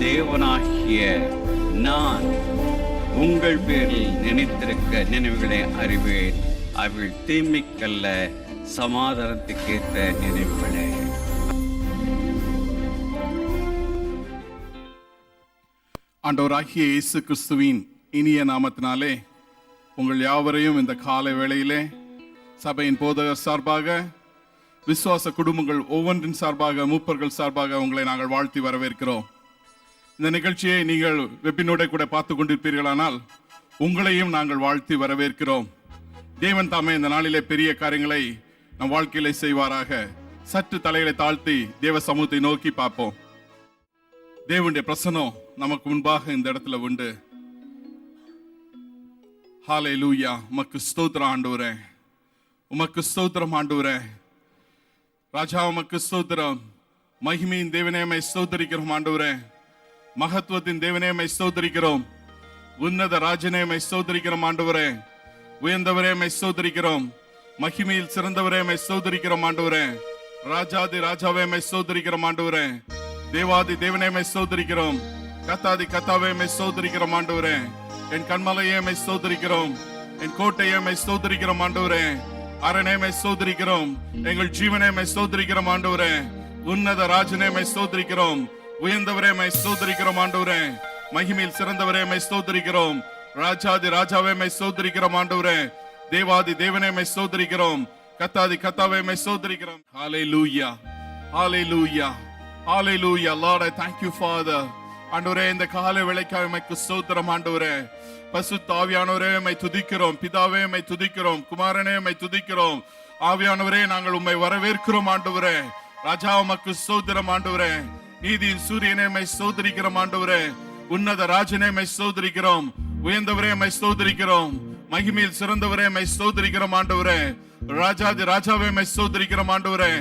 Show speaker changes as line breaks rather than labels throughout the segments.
தேவனாகிய நான் உங்கள் பேரில் நினைத்திருக்க நினைவுகளை அறிவேன். அவள் தீமைக்கல்ல, சமாதானத்துக்கேற்ற நினைவுகளே.
ஆண்டவராகிய இயேசு கிறிஸ்துவின் இனிய நாமத்தினாலே உங்கள் யாவரையும் இந்த காலை வேளையிலே சபையின் போதகர் சார்பாக, விசுவாச குடும்பங்கள் ஒவ்வொன்றின் சார்பாக, மூப்பர்கள் சார்பாக உங்களை நாங்கள் வாழ்த்தி வரவேற்கிறோம். இந்த நிகழ்ச்சியை நீங்கள் வெப்பினோட கூட பார்த்து கொண்டிருப்பீர்களானால் உங்களையும் நாங்கள் வாழ்த்தி வரவேற்கிறோம். தேவன் தாமே இந்த நாளிலே பெரிய காரியங்களை நம் வாழ்க்கையிலே செய்வாராக. சற்று தலைகளை தாழ்த்தி தேவ சமூகத்தை நோக்கி பார்ப்போம். தேவனுடைய பிரசன்னம் நமக்கு முன்பாக இந்த இடத்துல உண்டு. ஹல்லேலூயா. உமக்கு ஸ்தோத்திரம் ஆண்டவரே, உமக்கு ஸ்தோத்திரம் ஆண்டவரே. ராஜா உமக்கு ஸ்தோத்திரம். மகிமையின் தேவனே உம்மை ஸ்தோத்திரிக்கிறோம் ஆண்டவரே. மகத்துவத்தின் தேவனே உம்மை ஸ்தோத்திரிக்கிறோம். உன்னத ராஜனே உம்மை ஸ்தோத்திரிக்கிறோம் ஆண்டவரே. உயர்ந்தவரே உம்மை ஸ்தோத்திரிக்கிறோம். மகிமையில் சிறந்தவரே உம்மை ஸ்தோத்திரிக்கிறோம் ஆண்டவரே. ராஜாதி ராஜாவே உம்மை ஸ்தோத்திரிக்கிறோம் ஆண்டவரே. தேவாதி தேவனே உம்மை ஸ்தோத்திரிக்கிறோம். கத்தாதி கத்தாவே உம்மை ஸ்தோத்திரிக்கிறோம் ஆண்டவரே. என் கண்மலையே உம்மை ஸ்தோத்திரிக்கிறோம். என் கோட்டையே உம்மை ஸ்தோத்திரிக்கிறோம் ஆண்டவரே. அரணே உம்மை ஸ்தோத்திரிக்கிறோம். எங்கள் ஜீவனே உம்மை ஸ்தோத்திரிக்கிறோம் ஆண்டவரே. உன்னத ராஜனே உம்மை ஸ்தோத்திரிக்கிறோம். உயர்ந்தவரே உம்மை ஸ்தோத்திரிக்கிறோம் ஆண்டவரே. மகிமையில் சிறந்தவரே உம்மை ஸ்தோத்திரிக்கிறோம். ராஜாதி ராஜாவே உம்மை ஸ்தோத்திரிக்கிறோம் ஆண்டவரே. தேவாதி தேவனே உம்மை ஸ்தோத்திரிக்கிறோம். கத்தாதி கத்தாவே உம்மை ஸ்தோத்திரிக்கிறோம். ஹல்லேலூயா, ஹல்லேலூயா, ஹல்லேலூயா. Lord, I thank you Father. ஆண்டவரே, இந்த காலை வேளைக்காக உம்மைக்கு ஸ்தோத்திரம் ஆண்டவரே. பரிசுத்த ஆவியானவரே உம்மை துதிக்கிறோம். பிதாவே உம்மை துதிக்கிறோம். குமாரனே உம்மை துதிக்கிறோம். ஆவியானவரே நாங்கள் உம்மை வரவேற்கிறோம் ஆண்டவரே. ராஜா உமக்கு ஸ்தோத்திரம் ஆண்டவரே. நீதியின் சூரியனே உம்மை ஸ்தோத்திரிக்கிறோம் ஆண்டவரே. உன்னத ராஜனே உம்மை ஸ்தோத்திரிக்கிறோம். உயர்ந்தவரே உம்மை ஸ்தோத்திரிக்கிறோம். மகிமையில் சிறந்தவரே உம்மை ஸ்தோத்திரிக்கிறோம் ஆண்டவரே. ராஜாதி ராஜாவே உம்மை ஸ்தோத்திரிக்கிறோம் ஆண்டவரே.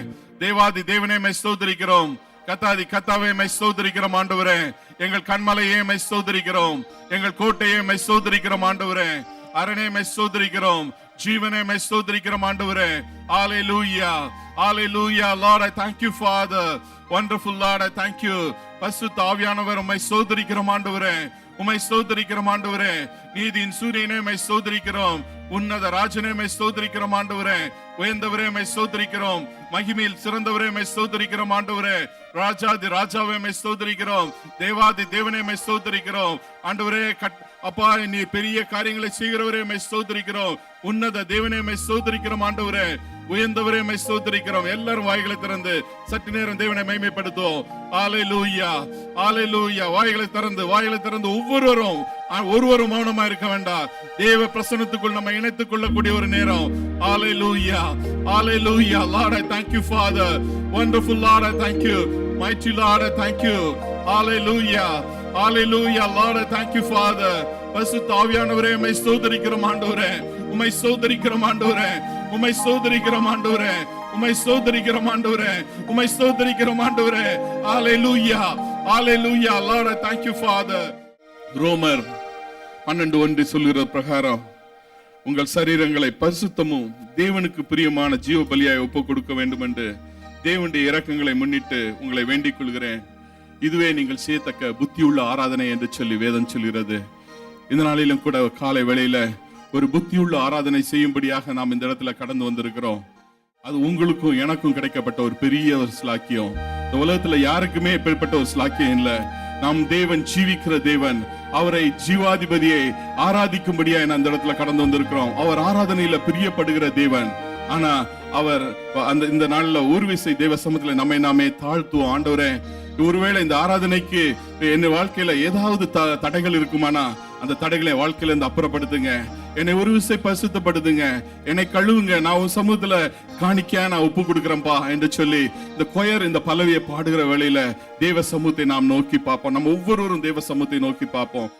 தேவாதி தேவனே உம்மை ஸ்தோத்திரிக்கிறோம். கத்தாதி கத்தாவே உம்மை ஸ்தோத்திரிக்கிறோம் ஆண்டவரே. எங்கள் கண்மலையே உம்மை ஸ்தோத்திரிக்கிறோம். எங்கள் கோட்டையே உம்மை ஸ்தோத்திரிக்கிறோம் ஆண்டவரே. அரணே உம்மை ஸ்தோத்திரிக்கிறோம். ஜீவனே உம்மை ஸ்தோத்திரிக்கிறோம் ஆண்டவரே. ஹல்லேலூயா, ஹல்லேலூயா. Lord, I thank you Father. Wonderful Lord, I thank you. பரிசுத்த ஆவியானவர் உம்மை ஸ்தோத்திரிக்கிறோம் ஆண்டவரே. உம்மை ஸ்தோத்திரிக்கிறோம் ஆண்டவரே. நீதியின் சூரியனே உம்மை ஸ்தோத்திரிக்கிறோம். உன்னத ராஜனே உம்மை ஸ்தோத்திரிக்கிறோம் ஆண்டவரே. உயர்ந்தவரே உம்மை ஸ்தோத்திரிக்கிறோம். மகிமையில் சிறந்தவரே உம்மை ஸ்தோத்திரிக்கிறோம் ஆண்டவரே. ராஜாதி ராஜாவே உம்மை ஸ்தோத்திரிக்கிறோம். தேவாதி தேவனே உம்மை ஸ்தோத்திரிக்கிறோம் ஆண்டவரே. அப்பா, நீ பெரிய காரியங்களை செய்கிறவரே உம்மை ஸ்தோத்திரிக்கிறோம். உன்னத தேவனே உம்மை ஸ்தோத்திரிக்கிறோம் ஆண்டவரே. உயர்ந்தவரே உம்மை ஸ்தோத்திரிக்கிறோம். எல்லாரும் வாய்களை திறந்து சற்று நேரம் தேவனை மகிமைப்படுத்துவோம். ஹல்லேலூயா, ஹல்லேலூயா. வாய்களை திறந்து ஒருவரும் மௌனமா இருக்க வேண்டாம். தேவ பிரசன்னத்துக்குள் நம்ம இணைத்துக் கொள்ளக்கூடிய ஒரு நேரம். ஹல்லேலூயா, ஹல்லேலூயா. Lord, I thank you Father. Wonderful Lord, I thank you. Mighty Lord, I thank you. Hallelujah, hallelujah. Lord, I thank you Father. பரிசுத்த ஆவியானவரே உம்மை ஸ்தோத்திரிக்கிறோம் ஆண்டவரே. உம்மை ஸ்தோத்திரிக்கிறோம் ஆண்டவரே. உம்மை ஸ்தோத்திரிக்கிறோம் ஆண்டவரே. உம்மை ஸ்தோத்திரிக்கிறோம் ஆண்டவரே. உம்மை ஸ்தோத்திரிக்கிறோம் ஆண்டவரே. ஹல்லேலூயா, ஹல்லேலூயா. Lord, I thank you Father. ரோமர் 12:1 சொல்லுகிற பிரகாரம் உங்கள் சரீரங்களை பரிசுத்தமும் தேவனுக்கு பிரியமான ஜீவ பலியாய் ஒப்புக் கொடுக்க வேண்டும் என்று தேவனுடைய இரக்கங்களை முன்னிட்டு உங்களை வேண்டிக் கொள்கிறேன். இதுவே நீங்கள் செய்யத்தக்க புத்தியுள்ள ஆராதனை என்று சொல்லி வேதம் சொல்கிறது. இந்த நாளிலும் கூட காலை வேளையில ஒரு புத்தியுள்ள ஆராதனை செய்யும்படியாக நாம் இந்த இடத்துல கடந்து வந்திருக்கிறோம். அது உங்களுக்கும் எனக்கும் கிடைக்கப்பட்ட ஒரு பெரிய ஒரு ஸ்லாக்கியம். இந்த உலகத்துல யாருக்குமே இப்படிப்பட்ட ஒரு ஸ்லாக்கியம் இல்லை. நாம் தேவன், ஜீவிக்கிற தேவன், அவரை ஜீவாதிபதியை ஆராதிக்கும்படியா அந்த இடத்துல கடந்து வந்திருக்கிறோம். அவர் ஆராதனையில பிரியப்படுகிற தேவன். ஆனா அவர் இந்த நாள்ல ஒரு விசை தேவ சமூகத்துல நம்மை நாமே தாழ்த்துவோம். ஆண்டவரே, ஒருவேளை இந்த ஆராதனைக்கு என் வாழ்க்கையில ஏதாவது தடைகள் இருக்குமானா அந்த தடைகளை வாழ்க்கையில இருந்து அப்புறப்படுத்துங்க. என்னை ஒரு விசை பரிசுத்தப்படுத்துங்க. என்னை கழுவுங்க. நான் உன் சமூகத்துல காணிக்க நான் ஒப்பு கொடுக்கிறேன்பா என்று சொல்லி இந்த கொயர் இந்த பல்லவியை பாடுகிற வேளையில தேவ சமூகத்தை நாம் நோக்கி பார்ப்போம். நம்ம ஒவ்வொருவரும் தேவ சமூகத்தை நோக்கி பார்ப்போம்.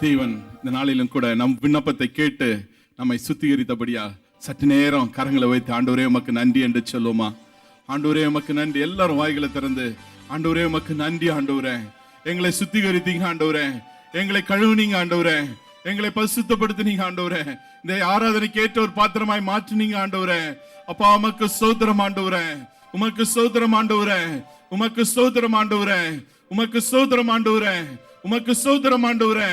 தேவன் இந்த நாளிலும் கூட நம் விண்ணப்பத்தை கேட்டு நம்மை சுத்திகரித்தபடியா சற்று நேரம் கரங்களை வைத்து ஆண்டவரே உமக்கு நன்றி என்று சொல்லுமா. ஆண்டவரே உமக்கு நன்றி. எல்லாரும் வாய்களை திறந்து ஆண்டவரே உமக்கு நன்றி ஆண்டவரே, எங்களை சுத்திகரித்தீங்க ஆண்டவரே, எங்களை கழுவுனீங்க ஆண்டவரே, எங்களை பரிசுத்தப்படுத்தினீங்க ஆண்டவரே, இந்த ஆராதனைக்கு ஏற்ற ஒரு பாத்திரமாய் மாற்றினீங்க ஆண்டவரே. அப்பா உமக்கு ஸ்தோத்திரம் ஆண்டவரே, உமக்கு ஸ்தோத்திரம் ஆண்டவரே, உமக்கு ஸ்தோத்திரம் ஆண்டவரே, உமக்கு ஸ்தோத்திரம் ஆண்டவரே, உமக்கு ஸ்தோத்திரம் ஆண்டவரே,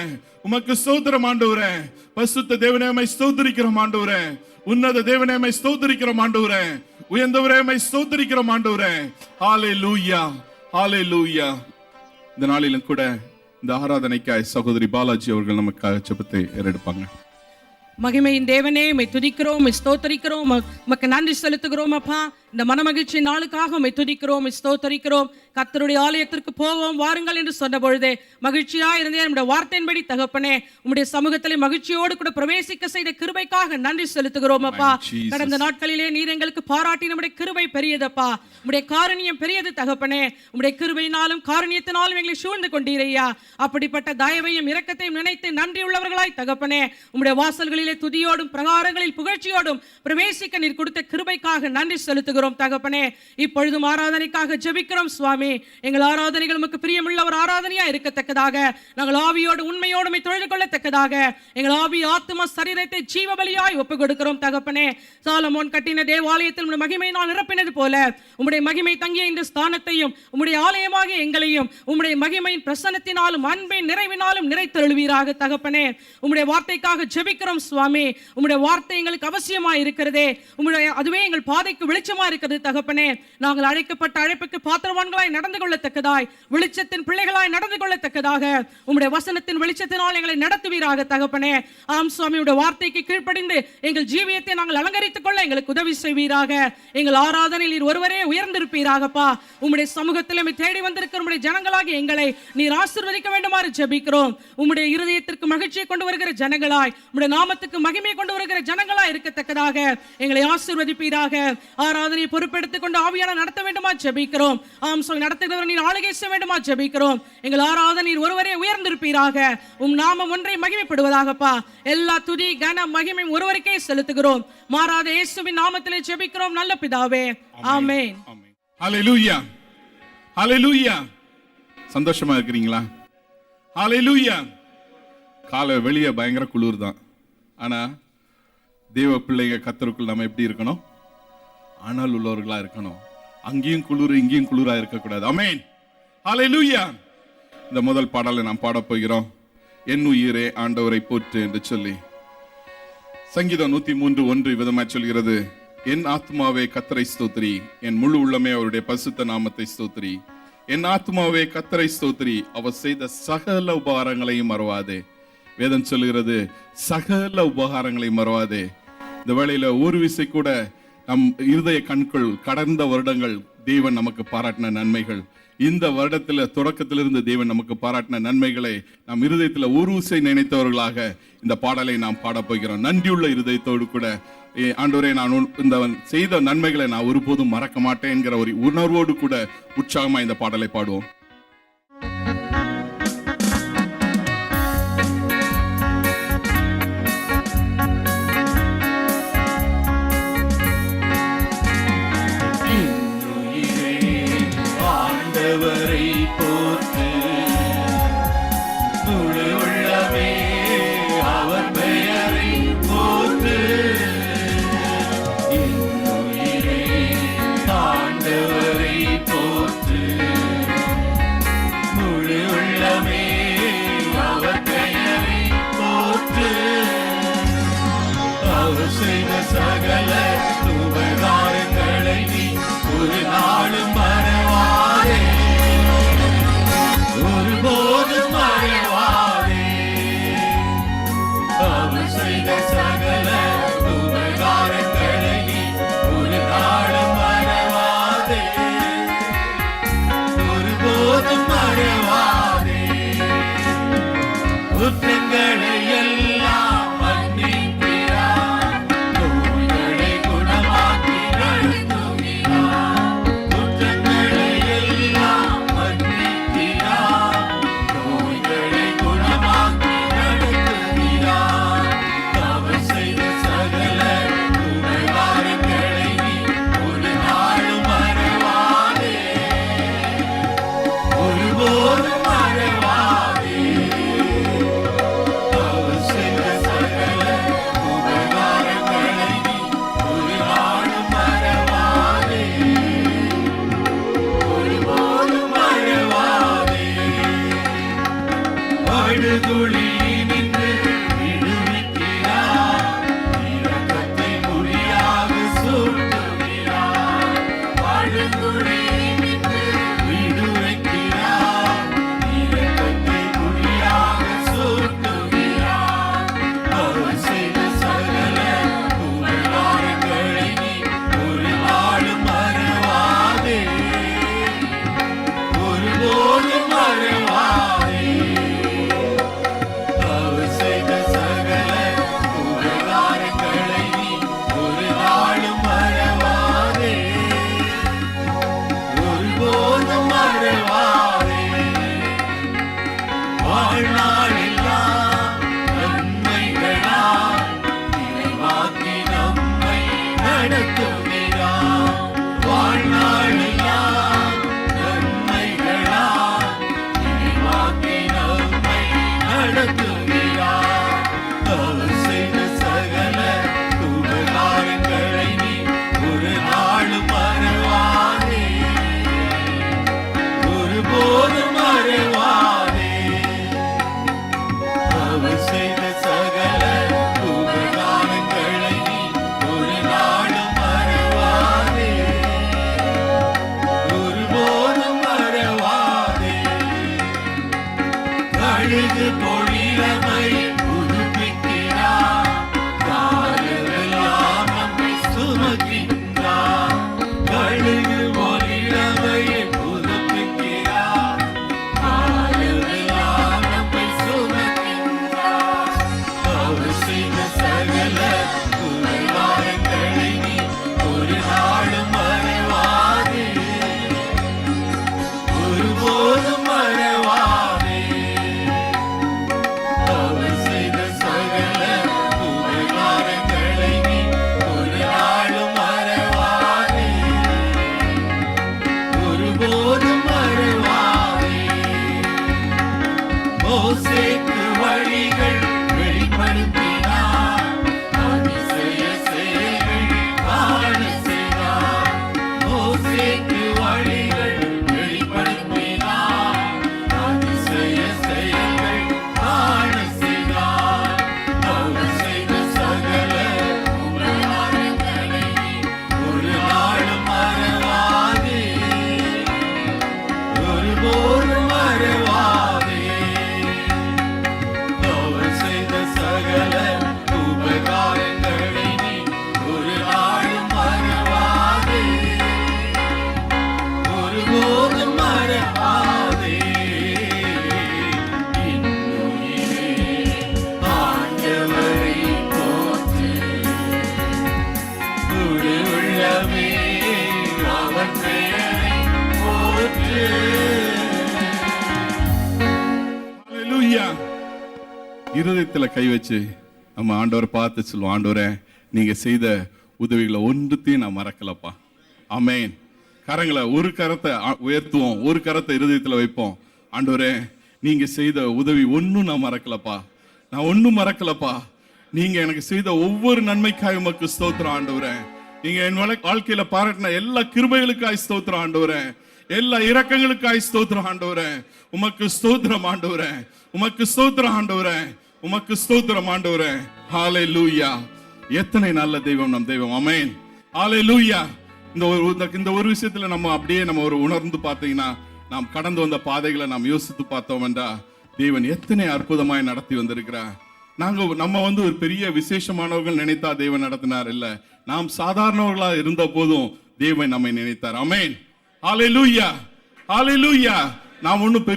உமக்கு ஸ்தோத்திரம் ஆண்டவரே. பரிசுத்த தேவனே உம்மை ஸ்தோத்திரிக்கிறோம் ஆண்டவரே, உன்னத தேவனே உம்மை ஸ்தோத்திரிக்கிறோம் ஆண்டவரே, உயர்ந்தவரே உம்மை ஸ்தோத்திரிக்கிறோம் ஆண்டவரே. ஹalleluya, ஹalleluya. இந்த நாளிலும் கூட இந்த ஆராதனைக்காய் சகோதரி பாலாஜி அவர்கள் நமக்காக ஜெபத்தை ஏறெடுப்பாங்க.
மகிமையின் தேவனே உம்மை துதிக்கிறோம், உம்மை ஸ்தோத்தரிக்கிறோம், உமக்கு நன்றி செலுத்துகிறோம் அப்பா. இந்த மனமகிழ்ச்சி நாளுக்காக உம்மை துதிக்கிறோம், உம்மை ஸ்தோத்தரிக்கிறோம். கர்த்தருடைய ஆலயத்திற்கு போவோம் வாருங்கள் என்று சொன்ன பொழுதே மகிழ்ச்சியா இருந்தேன். நம்முடைய வார்த்தையின்படி தகப்பனே உம்முடைய சமூகத்திலே மகிழ்ச்சியோடு கூட பிரவேசிக்க செய்த கிருபைக்காக நன்றி செலுத்துகிறோம் அப்பா. கடந்த நாட்களிலே நீர் எங்களுக்கு பாராட்டி நம்முடைய கிருபை பெரியதப்பா, உம்முடைய காருண்யம் பெரியது தகப்பனே. உம்முடைய கிருபையினாலும் காருண்யத்தினாலும் எங்களை சூழ்ந்து கொண்டீரையா. அப்படிப்பட்ட தயவையும் இரக்கத்தையும் நினைத்து நன்றி உள்ளவர்களாய் தகப்பனே உம்முடைய வாசல்களிலே துதியோடும் பிரகாரங்களில் புகழ்ச்சியோடும் பிரவேசிக்க நீர் கொடுத்த கிருபைக்காக நன்றி செலுத்துகிறோம் தகப்பனே. இப்பொழுதும் ஆராதனைக்காக ஜெபிக்கிறோம் சுவாமி. எங்கள் ஆராதனைகள் உமக்கு பிரியமுள்ள ஒரு ஆராதனையா இருக்கத்தக்கதாக, நாங்கள் ஆவியோடு உண்மையோடு தொழுது கொள்ளத்தக்கதாக எங்கள் ஆவி ஆத்தும சரீரத்தை ஜீவ பலியாய் ஒப்புக் கொடுக்கிறோம் தகப்பனே. சாலமோன் கட்டின தேவாலயத்தில் உம்முடைய மகிமையினால் நிரப்பினது போல உம்முடைய மகிமை தங்கிய இந்த ஸ்தானத்தையும் உம்முடைய ஆலயமாக எங்களையும் உம்முடைய மகிமையின் பிரசன்னத்தினாலும் அன்பின் நிறைவினாலும் நிறைத்தருள்வீராக தகப்பனே. உம்முடைய வார்த்தைக்காக ஜெபிக்கிறோம் சுவாமி. உம்முடைய வார்த்தை எங்களுக்கு அவசியமா இருக்கிறதே, உம்முடைய அதுவே எங்கள் பாதைக்கு வெளிச்சமா இருக்கிறது தகப்பனே. நாங்கள் அழைக்கப்பட்ட அழைப்புக்கு பாத்திரவான்களாய் நடந்து கொள்ளத்தக்கதாய், வெளிச்சத்தின் பிள்ளைகளாய் நடந்து கொள்ளத்தக்கதாக உம்முடைய வசனத்தின் வெளிச்சத்தினால் எங்களை நடத்துவீராக தகப்பனே. ஆம் சுவாமி, உம்முடைய வார்த்தைக்கு கீழ்ப்படிந்து எங்கள் ஜீவியத்தை நாங்கள் அலங்கரித்துக் கொள்ள எங்களுக்கு உதவி செய்வீராக. எங்கள் ஆராதனையில் நீர் ஒருவரே உயர்ந்திருப்பீராகப்பா. உம்முடைய சமூகத்தில் தேடி வந்திருக்கிற உம்முடைய ஜனங்களாகி எங்களை நீர் ஆசீர்வதிக்க வேண்டுமாறு ஜெபிக்கிறோம். உம்முடைய இருதயத்திற்கு மகிழ்ச்சியை கொண்டு வருகிற ஜனங்களாய், உம்முடைய நாமத்துக்கு மகிமையை கொண்டு வருகிற ஜனங்களாய் இருக்கத்தக்கதாக எங்களை ஆசீர்வதிப்பீராக. ஆராதனையை பொறுப்பெடுத்துக் கொண்டு ஆவியான நடத்த வேண்டுமா ஜெபிக்கிறோம். ஆம் சுவாமி, நடத்துகிறவர் நீர் ஆளுகை செய்ய வேண்டுமா ஜெபிக்கிறோம். எங்கள் ஆராதனை ஒருவரே உயர்ந்திருப்பீராக. உம் நாமம் ஒன்றை மகிமைப்படுவதாகப்பா. எல்லா துதி கன மகிமை ஒருவருக்கே செலுத்துகிறோம். மாறாத இயேசுவின் நாமத்திலே ஜெபிக்கிறோம் நல்ல பிதாவே, ஆமென்.
ஹalleluya, ஹalleluya. சந்தோஷமா இருக்கிறீங்களா? ஹalleluya. காலை வெளியே பயங்கர குளிர் தான், ஆனா தேவ பிள்ளைங்க கர்த்தருக்குள் நம்ம எப்படி இருக்கணும்? ஆனால் உள்ளவர்களா இருக்கணும். அங்கேயும் குளிர் இங்கேயும் குளிரா இருக்கக்கூடாது. ஆமென், ஹalleluya. இந்த முதல் பாடலை நாம் பாடப் போகிறோம். என் உயிரே ஆண்டவரை போற்று என்று சொல்லி. சங்கீதம் 103:1 விதமாய் சொல்கிறது, என் ஆத்மாவே கர்த்தரை ஸ்தோத்திரி, என் முழு உள்ளமே அவருடைய பரிசுத்த நாமத்தை ஸ்தோத்திரி. என் ஆத்மாவே கர்த்தரை ஸ்தோத்திரி, அவர் செய்த சகல உபகாரங்களையும் மறவாதே. வேதம் சொல்லுகிறது, சகல உபகாரங்களையும் மறவாதே. இந்த வேளையில ஒரு விசை கூட நம் இருதய கண்கள் கடந்த வருடங்கள் தேவன் நமக்கு பாராட்டின நன்மைகள், இந்த வருடத்துல தொடக்கத்திலிருந்து தேவன் நமக்கு பாராட்டின நன்மைகளை நம் இருதயத்துல ஒரு விசை நினைத்தவர்களாக இந்த பாடலை நாம் பாடப் போகிறோம். நன்றியுள்ள இருதயத்தோடு கூட, ஆண்டவரே நான் இந்த செய்த நன்மைகளை நான் ஒருபோதும் மறக்க மாட்டேன் என்கிற ஒரு உணர்வோடு கூட உற்சாகமா இந்த பாடலை பாடுவோம். படுகுழியில் நின்று விடுவிக்கிறார், இரக்கத்தை கொடியாக சூட்டுகிறார். படுகுழியில் நின்று விடுவிக்கிறார், இரக்கத்தை கொடியாக சூட்டுகிறார். அவர் செய்த சகல உபகாரங்களை நீ ஒரு நாளும் மறவாதே, ஒருபோதும் மறவாதே. அவர் செய்த சகல உபகாரங்களை நீ ஒரு நாளும் மறவாதே, ஒருபோதும் மறவாதே. வாழ்நாளெல்லாம் நன்மைகளால் நிறைவாக்கி நம்மை நடத்துகிறார். வாழ்நாளெல்லாம் நன்மைகளால் நிறைவாக்கி நம்மை நடத்துகிறார். அவர் செய்த சகல உபகாரங்களை நீ ஒரு நாளும் மறவாதே, ஒருபோதும் மறவாதே. அவர் செய்த சகல உபகாரங்களை நீ ஒரு நாளும் மறவாதே, ஒருபோதும் மறவாதே. கழுகு பொழிலமை புதுப்பிக்கிறார், காலமெல்லாம் நம்மை சுமக்கின்றார். கழுகு பொழிலமை புதுப்பிக்கிறார், காலமெல்லாம் நம்மை சுமக்கின்றார். அவர் செய்த சகல உபகாரங்களை நீ ஒரு நாளும் மறவாதே, ஒருபோதும் மறவாதே. அவர் செய்த சகல உபகாரங்களை நீ ஒரு நாளும் மறவாதே, ஒருபோதும் மறவாதே. மோசேக்கு வழிகள் வெளிப்படுத்தினார், அதிசய செயல்கள் காண செய்தார். மோசேக்கு வழிகள் வெளிப்படுத்தினார், அதிசய செயல்கள் காண செய்தார். அவர் செய்த சகல உபகாரங்களை நீ ஒரு நாளும் மறவாதே, ஒருபோதும் மறவாதே. அவர் செய்த சகல உபகாரங்களை நீ ஒரு நாளும் மறவாதே, ஒருபோதும் மறவாதே. இன்னுயிரே ஆண்டவரை போற்று, முழு உள்ளமே அவர் பெயரை போற்று. ஹல்லேலூயா. இருதயத்துல கை வச்சு நம்ம ஆண்டவரை பார்த்து சொல்லுவோம், ஆண்டவரே நீங்க செய்த உதவிகளை ஒன்றுத்தையும் நான் மறக்கலப்பா. ஆமென். கரங்களை ஒரு கரத்தை உயர்த்துவோம், ஒரு கரத்தை இருதயத்துல வைப்போம். ஆண்டவரே நீங்க செய்த உதவி ஒன்றும் நான் மறக்கலப்பா, நான் ஒன்றும் மறக்கலப்பா. நீங்க எனக்கு செய்த ஒவ்வொரு நன்மைக்காய் உமக்கு ஸ்தோத்திரம் ஆண்டவரே. நீங்க என் வாழ்க்கையில பாராட்டின எல்லா கிருபைகளுக்காய் ஸ்தோத்திரம் ஆண்டவரே, எல்லா இரக்கங்களுக்காய் ஸ்தோத்திரம் ஆண்டவரே. உமக்கு ஸ்தோத்திரம் ஆண்டவரே, உமக்கு ஸ்தோத்திரம் ஆண்டவரே, உமக்கு ஸ்தோத்திரம் ஆண்டவரே. ஹல்லேலூயா. எத்தனை நல்ல தெய்வம் நம் தெய்வம். ஆமென். ஹல்லேலூயா. இந்த ஒரு விஷயத்துல நம்ம அப்படியே நம்ம ஒரு உணர்ந்து பார்த்தீங்கன்னா, நாம் கடந்து வந்த பாதைகளை நாம் யோசித்து பார்த்தோம் என்றா, தேவன் எத்தனை அற்புதமாய் நடத்தி வந்திருக்கிறார். நம்ம ஒரு பெரிய விசேஷமானவர்கள் நினைத்தா தேவன் நடத்தினார் இல்ல, நாம் சாதாரணவர்களா இருந்த போதும் தேவன் நம்மை நினைத்தார். ஆமென். ஹல்லேலூயா. ஹல்லேலூயா. நாம் ஒன்றும்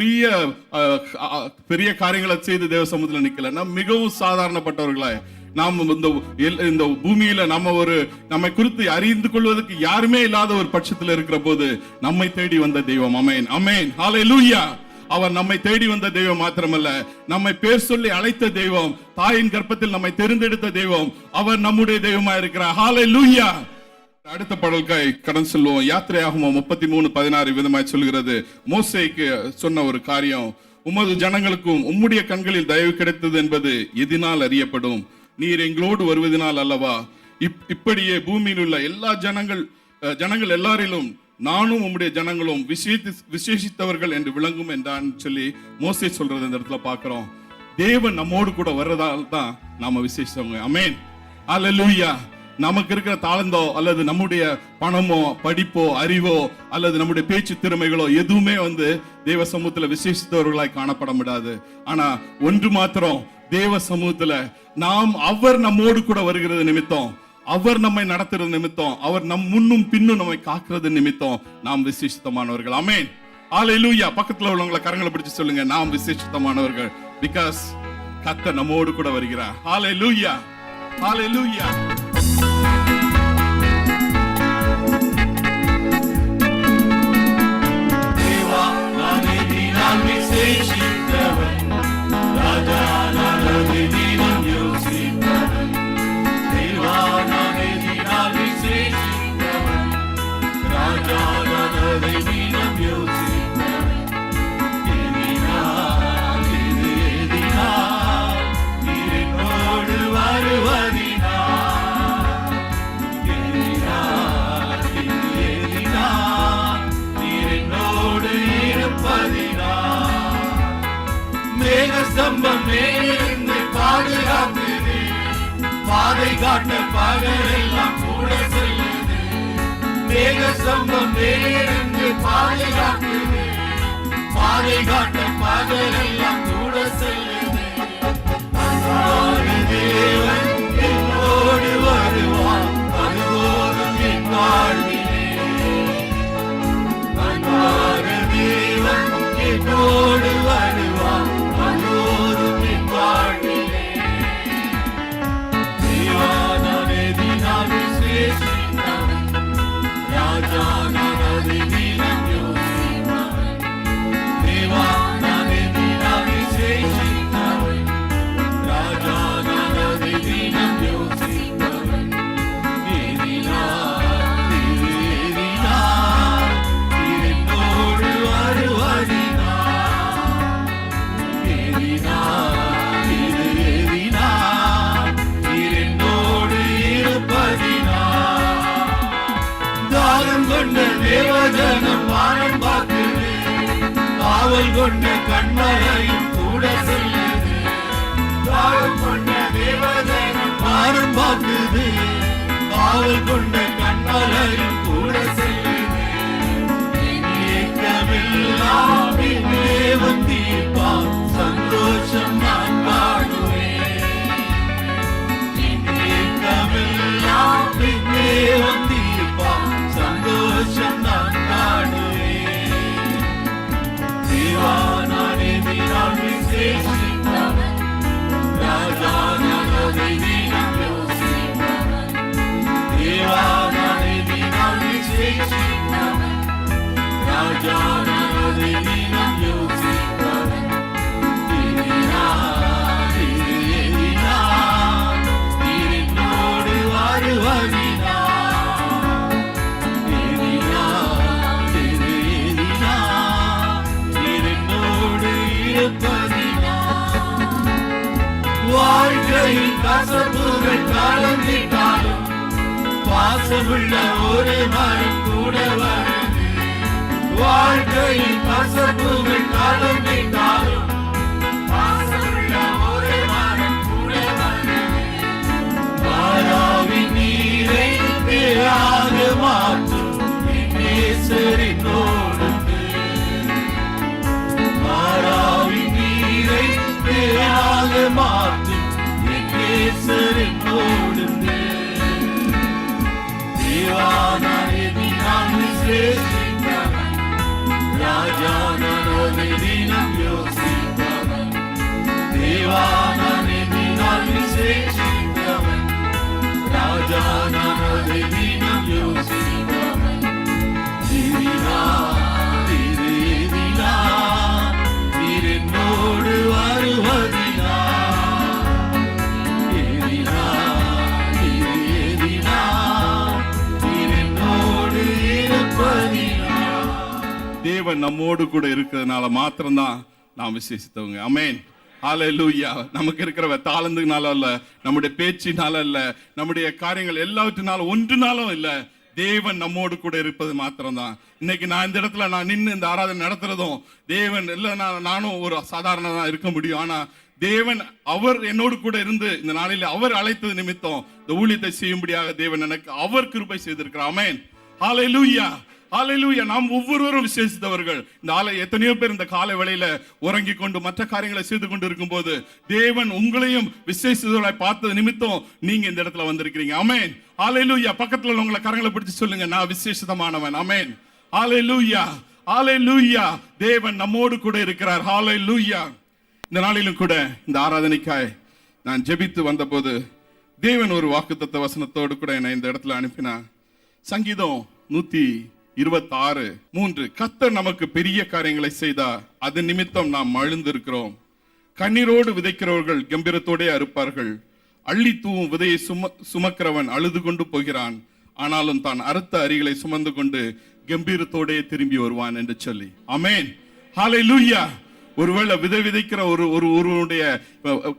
பெரிய காரியங்களை செய்து தேவ சமூகத்தில் நிக்கல, நாம் மிகவும் சாதாரணப்பட்டவர்களாய் நாம் இந்த பூமியில நம்மை குறித்து அறிந்து கொள்வதற்கு யாருமே இல்லாத ஒரு பட்சத்தில் இருக்கிற போது நம்மை தேடி வந்த தெய்வம். ஆமென். ஆமென். ஹல்லேலூயா. அவர் நம்மை தேடி வந்த தெய்வம் மாத்திரமல்ல, நம்மை பேர் சொல்லி அழைத்த தெய்வம், தாயின் கர்ப்பத்தில் நம்மை தெரிந்தெடுத்த தெய்வம். அவர் நம்முடைய தெய்வமா இருக்கிறார். ஹல்லேலூயா. அடுத்த பாடலுக்காய் கடன் சொல்லுவோம். யாத்திரையாகமம் 33:16 விதமாய் சொல்கிறது. மோசேக்கு சொன்ன ஒரு காரியம், உமது ஜனங்களுக்கும் உம்முடைய கண்களில் தயவு கிடைத்தது என்பது எதினால் அறியப்படும், நீர் எங்களோடு வருவதனால் அல்லவா. இப்படியே பூமியில் உள்ள எல்லா ஜனங்கள் எல்லாரிலும் நானும் உம்முடைய ஜனங்களும் விசேஷித்தவர்கள் என்று விளங்கும் என்றான் சொல்லி மோசே சொல்றது இந்த இடத்துல பாக்குறோம். தேவன் நம்மோடு கூட வர்றதால தான் நாம விசேஷவங்க. ஆமென். அல்லேலூயா. நமக்கு இருக்கிற தாளந்தோ அல்லது நம்முடைய பணமோ படிப்போ அறிவோ அல்லது நம்முடைய பேச்சு திறமைகளோ எதுவுமே தேவ சமூகத்துல விசேஷித்தவர்களாய் காணப்பட முடியாது. ஆனா ஒன்று மாத்திரம், தேவ சமூகத்துல நாம் அவர் நம்மோடு கூட வருகிறது நிமித்தம், அவர் நம்மை நடத்துறது நிமித்தம், அவர் நம் முன்னும் பின்னும் நம்மை காக்கிறது நிமித்தம் நாம் விசேஷித்தமானவர்கள். ஆமென். அல்லேலூயா. பக்கத்துல உள்ளவங்களை கரங்களை பிடிச்சு சொல்லுங்க, நாம் விசேஷித்தமானவர்கள். பிகாஸ் கர்த்தர் நம்மோடு கூட வருகிறார். அல்லேலூயா. அல்லேலூயா.
பாதுகாக்குது, பாதை காட்ட பகலெல்லாம் கூட செல்லுது. மேக ஸ்தம்பம் மேலிருந்து பாதுகாக்குது, பாதை காட்ட பகலெல்லாம் கூட செல்லுது. அன்பான தேவன் என்னோடு வருவார், அதுபோதும் என் வாழ்விலே. அன்பான தேவன் என்னோடு வருவார், அதுபோதும் என் வாழ்விலே. தேவானே தினம் விசேஷித்தவன், ராஜானே தினம் யோசிப்பவன். தேவானே தினம் விசேஷித்தவன், ராஜானே தினம் யோசிப்பவன். என்னோடு வருவதினா, என்னோடு இருப்பதினா. தாகம் கொண்ட தேவஜனம் வானம் பார்க்குது, காவல் கொண்ட கண்மலையும் கூட செல்லுது. தாகம் கொண்ட தேவஜனம் வானம் பார்க்குது, காவல் கொண்ட கண்மலையும் கூட செல்லுது. ஏக்கமெல்லாம் தேவன் தீர்ப்பார், சந்தோஷம் நான் பாடுவேன். ஏக்கமெல்லாம் தேவன் தீர்ப்பார், சந்தோஷம் நான் பாடுவேன். தேவானானே தினம் விசேஷித்தவன், ராஜானானே தினம் யோசிப்பவன். தேவானானே தினம் விசேஷித்தவன், ராஜானானே தினம் யோசிப்பவன். என்னோடு வருவதினா, என்னோடு இருப்பதினா. வாழ்க்கையில் கசப்புகள் கலந்திட்டாலும், பாசமுள்ள ஒரு மரம் கூட வருது. வாழ்க்கையில் கசப்புகள் கலந்திட்டாலும், பாசமுள்ள ஒரு மரம் கூட வருது. மாறாவின் நீரை தேராக மாற்றும் என் நேசரினோடுண்டு. மாறாவின் நீரை தேராக மாற்றும் என் நேசரினோடுண்டு. தேவானானே தினம் விசேஷித்தவன், ராஜானானே தினம் யோசிப்பவன். தேவானானே தினம் விசேஷித்தவன், ராஜானானே தினம் யோசிப்பவன். என்னோடு வருவதினா, என்னோடு இருப்பதினா.
தேவன் நம்மோடு கூட இருக்கிறதுனால மாத்திரம்தான் நாம் விசேஷித்தவங்க. ஆமென். ஹல்லேலூயா. நமக்கு இருக்கிற தாளந்துனால அல்ல, நம்முடைய பேச்சினால அல்ல, நம்முடைய காரியங்கள் எல்லாவற்றினாலும் ஒன்றுனாலும் இல்ல, தேவன் நம்மோடு கூட இருப்பது மாத்திரம்தான். இன்னைக்கு நான் இந்த இடத்துல நான் நின்று இந்த ஆராதனை நடத்துறதும் தேவன் இல்ல, நானும் ஒரு சாதாரணமா இருக்க முடியும். ஆனா தேவன் அவர் என்னோடு கூட இருந்து இந்த நாளில் அவர் அழைத்தது நிமித்தம் இந்த ஊழியத்தை செய்யும்படியாக தேவன் எனக்கு அவர் கிருபை செய்திருக்கிறார். ஆமென். ஹல்லேலூயா, ஹல்லேலூயா. நாம் ஒவ்வொருவரும் விசேஷித்தவர்கள். இந்த எத்தனையோ பேர் இந்த காலை வேளையில உறங்கி கொண்டு மற்ற காரியங்களை செய்து கொண்டு இருக்கும் போது தேவன் உங்களையும் விசேஷித்தவர்களாய் பார்த்தது நிமித்தம் நீங்க இந்த இடத்துல வந்திருக்கிறீங்க. ஆமென், ஹல்லேலூயா. பக்கத்துல உள்ளவங்களை கரங்களை பிடிச்சு சொல்லுங்க, நான் விசேஷித்தமானவன். ஆமென், ஹல்லேலூயா, ஹல்லேலூயா. தேவன் நம்மோடு கூட இருக்கிறார். ஹல்லேலூயா. இந்த நாளிலும் கூட இந்த ஆராதனைக்காய் நான் ஜெபித்து வந்தபோது தேவன் ஒரு வாக்குத்தத்த வசனத்தோடு கூட என்னை இந்த இடத்துல அனுப்பினார். சங்கீதம் 126:3, கர்த்தர் நமக்கு பெரிய காரியங்களை செய்தார், அது நிமித்தம் நாம் மகிழ்ந்திருக்கிறோம். கண்ணீரோடு விதைக்கிறவர்கள் கம்பீரத்தோடே அறுப்பார்கள். அள்ளி தூவும் விதையை சுமக்கிறவன் அழுது கொண்டு போகிறான், ஆனாலும் தான் அறுத்த அரிகளை சுமந்து கொண்டு கம்பீரத்தோடே திரும்பி வருவான் என்று சொல்லி. ஆமென், ஹல்லேலூயா. ஒருவேளை விதைக்கிற ஒருவனுடைய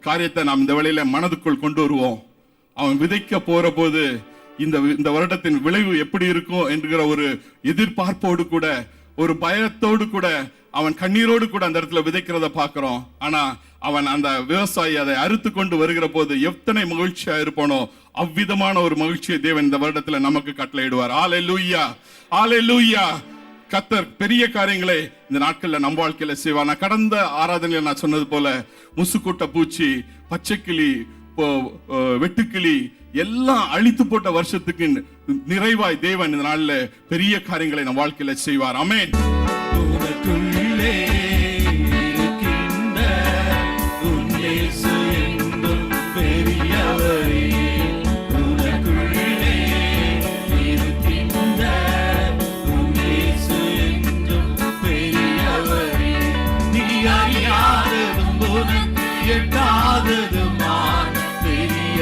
காரியத்தை நாம் இந்த வேளையில மனதுக்குள் கொண்டு வருவோம். அவன் விதைக்க போற போது இந்த வருடத்தின் விளைவு எப்படி இருக்கும் என்கிற ஒரு எதிர்பார்ப்போடு கூட, ஒரு பயத்தோடு கூட, அவன் கண்ணீரோடு கூட அந்த இடத்துல விதைக்கிறத பார்க்கிறோம். ஆனா அவன் அந்த விவசாயி அதை அறுத்து கொண்டு வருகிற போது எத்தனை மகிழ்ச்சியா இருப்பானோ அவ்விதமான ஒரு மகிழ்ச்சியை தேவன் இந்த வருடத்துல நமக்கு கட்டளையிடுவார். ஹல்லேலூயா, ஹல்லேலூயா. கர்த்தர் பெரிய காரியங்களை இந்த நாட்கள்ல நம்ம வாழ்க்கையில செய்வார். நான் கடந்த ஆராதனையில நான் சொன்னது போல முசுக்கூட்ட பூச்சி, பச்சைக்கிளி, வெட்டுக்கிளி எல்லாம் அழித்து போட்ட வருஷத்துக்கு நிறைவாய் தேவன் இந்த நாள்ல பெரிய காரியங்களை நம் வாழ்க்கையில செய்வார். ஆமென்.
உனக்குள்ளே இருக்கின்ற உன் இயேசு என்றும் பெரியவரே. உனக்குள்ளே இருக்கின்ற உன் இயேசு என்றும் பெரியவரே. நீ அறியாததும் உனக்கு எட்டாததுமான பெரிய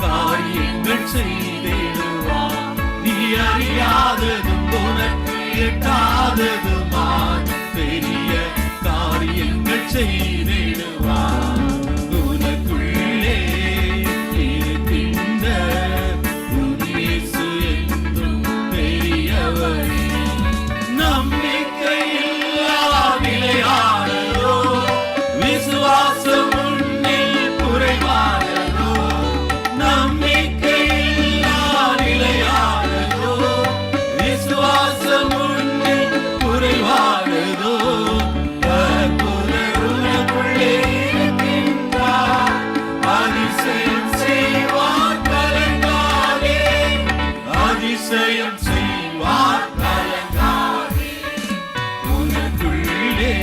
காரியங்கள் செய்திடுவார். நீ அறியாததும் உனக்கு எட்டாததுமான பெரிய காரியங்கள் செய்திடுவார். உனக்குள்ளே இருக்கின்ற உன் இயேசு என்றும் பெரியவரே. நம்பிக்கையில்லா நிலையானதோ, விசுவாசம் உன்னில் குறைவானதோ. நம்பிக்கையில்லா நிலையானதோ, விசுவாசம் உன்னில் குறைவானதோ. கர்த்தர் உனக்குள்ளே இருக்கின்றார், அதிசயம் செய்வார் கலங்காதே. அதிசயம் செய்வார் கலங்காதே. உனக்குள்ளே